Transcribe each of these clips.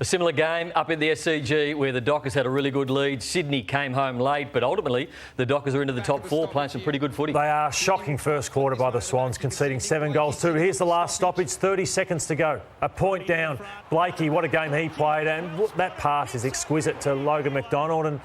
A similar game up in the SCG where the Dockers had a really good lead. Sydney came home late, but ultimately the Dockers are into the top four, playing some pretty good footy. They are. Shocking first quarter by the Swans, conceding 7 goals too. Here's the last stoppage, 30 seconds to go. A point down. Blakey, what a game he played, and that pass is exquisite to Logan McDonald. And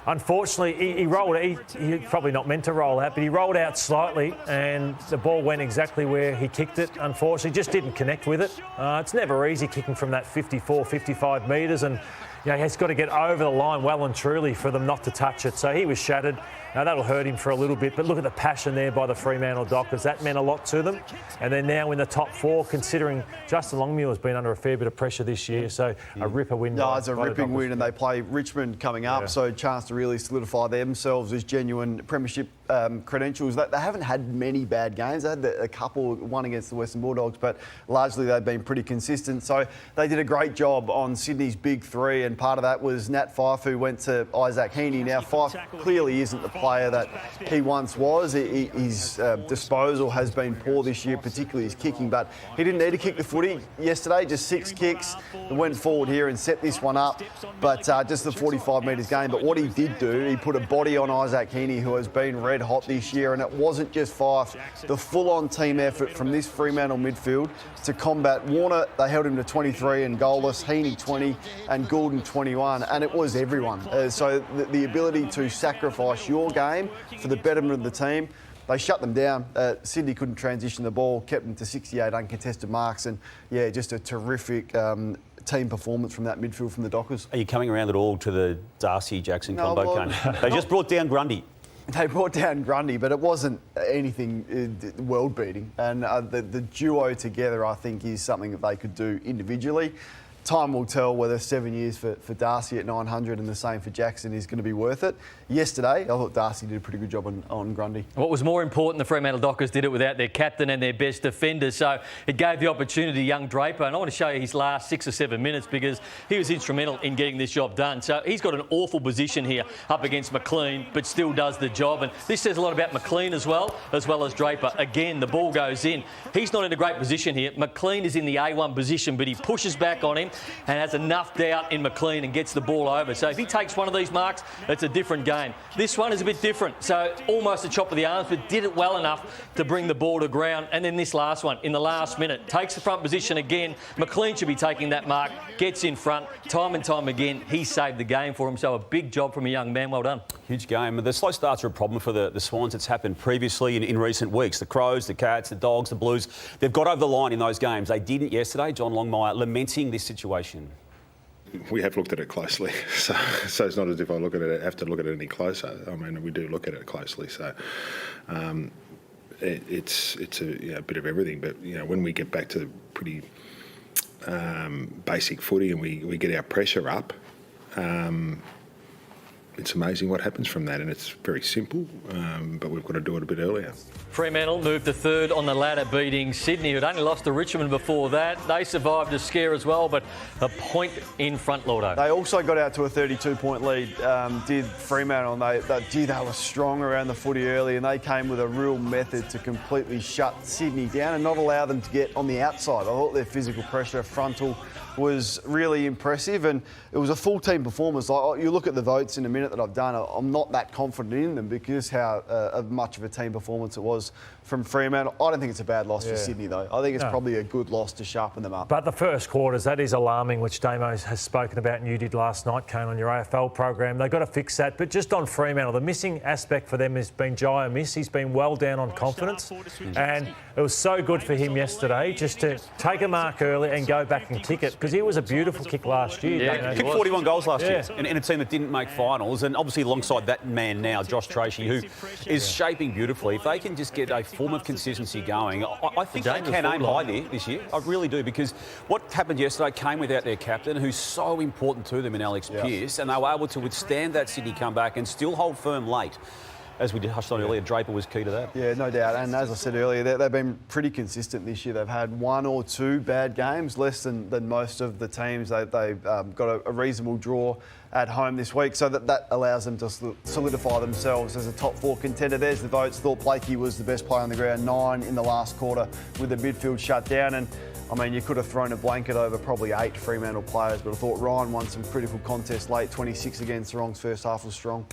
unfortunately, he rolled. He probably not meant to roll out, but he rolled out slightly, and the ball went exactly where he kicked it. Unfortunately, just didn't connect with it. It's never easy kicking from that 54, 55 metres, and he's got to get over the line well and truly for them not to touch it. So he was shattered. Now, that'll hurt him for a little bit, but look at the passion there by the Fremantle Dockers. That meant a lot to them. And they're now in the top four, considering Justin Longmuir has been under a fair bit of pressure this year. So a ripper win. No, it's a ripping win, and they play Richmond coming up, so a chance to really solidify themselves as genuine premiership credentials. They haven't had many bad games. They had a couple, one against the Western Bulldogs, but largely they've been pretty consistent. So they did a great job on Sydney's big three, and part of that was Nat Fyfe, who went to Isaac Heaney. Now, Fyfe clearly isn't the player that he once was. His disposal has been poor this year, particularly his kicking, but he didn't need to kick the footy yesterday, just 6 kicks. He went forward here and set this one up, but just the 45 metres game. But what he did do, he put a body on Isaac Heaney, who has been red hot this year, and it wasn't just Fyfe. The full-on team effort from this Fremantle midfield to combat Warner. They held him to 23 and goalless, Heaney 20 and Goulden 21, and it was everyone. So the ability to sacrifice your game for the betterment of the team. They shut them down. Sydney couldn't transition the ball, kept them to 68 uncontested marks, and just a terrific team performance from that midfield from the Dockers. Are you coming around at all to the Darcy-Jackson combo, Kane? They just brought down Grundy. They brought down Grundy, but it wasn't anything world-beating. And the duo together, I think, is something that they could do individually. Time will tell whether 7 years for Darcy at 900 and the same for Jackson is going to be worth it. Yesterday, I thought Darcy did a pretty good job on Grundy. What was more important, the Fremantle Dockers did it without their captain and their best defender, so it gave the opportunity to young Draper, and I want to show you his last 6 or 7 minutes because he was instrumental in getting this job done. So he's got an awful position here up against McLean, but still does the job, and this says a lot about McLean as well as Draper. Again, the ball goes in. He's not in a great position here. McLean is in the A1 position, but he pushes back on him and has enough doubt in McLean and gets the ball over. So if he takes one of these marks, it's a different game. This one is a bit different. So almost a chop of the arms, but did it well enough to bring the ball to ground. And then this last one, in the last minute, takes the front position again. McLean should be taking that mark, gets in front. Time and time again, he saved the game for him. So a big job from a young man. Well done. Huge game. The slow starts are a problem for the Swans. It's happened previously in recent weeks. The Crows, the Cats, the Dogs, the Blues, they've got over the line in those games. They didn't yesterday. John Longmuir lamenting this situation. We have looked at it closely, so it's not as if I have to look at it any closer. I mean, we do look at it closely, so it's a bit of everything. But when we get back to pretty basic footy and we get our pressure up, it's amazing what happens from that, and it's very simple, but we've got to do it a bit earlier. Fremantle moved to third on the ladder, beating Sydney, who'd only lost to Richmond before that. They survived a scare as well, but a point in front, Lordo. They also got out to a 32-point lead, did Fremantle, and they were strong around the footy early, and they came with a real method to completely shut Sydney down and not allow them to get on the outside. I thought their physical pressure frontal was really impressive, and it was a full team performance. You look at the votes in a minute that I've done, I'm not that confident in them because how much of a team performance it was from Fremantle. I don't think it's a bad loss for Sydney, though. I think it's probably a good loss to sharpen them up. But the first quarters, that is alarming, which Damo has spoken about and you did last night, Kane, on your AFL program. They've got to fix that. But just on Fremantle, the missing aspect for them has been Jai Miss. He's been well down on confidence. And it was so good for him yesterday just to take a mark early and go back and kick it, because he was a beautiful kick last year. Yeah, he kicked 41 goals last year in a team that didn't make finals. And obviously alongside that man now, Josh Tracy, who is shaping beautifully. If they can just get a form of consistency going, I think they can aim high there this year. I really do, because what happened yesterday came without their captain, who's so important to them in Alex Pearce, and they were able to withstand that Sydney comeback and still hold firm late. As we touched on earlier, Draper was key to that. Yeah, no doubt. And as I said earlier, they've been pretty consistent this year. They've had 1 or 2 bad games, less than most of the teams. They've got a reasonable draw at home this week, so that allows them to solidify themselves as a top 4 contender. There's the votes. Thought Blakey was the best player on the ground, 9 in the last quarter with the midfield shut down. And I mean, you could have thrown a blanket over probably 8 Fremantle players, but I thought Ryan won some critical contests late. 26 against Sarong's first half was strong.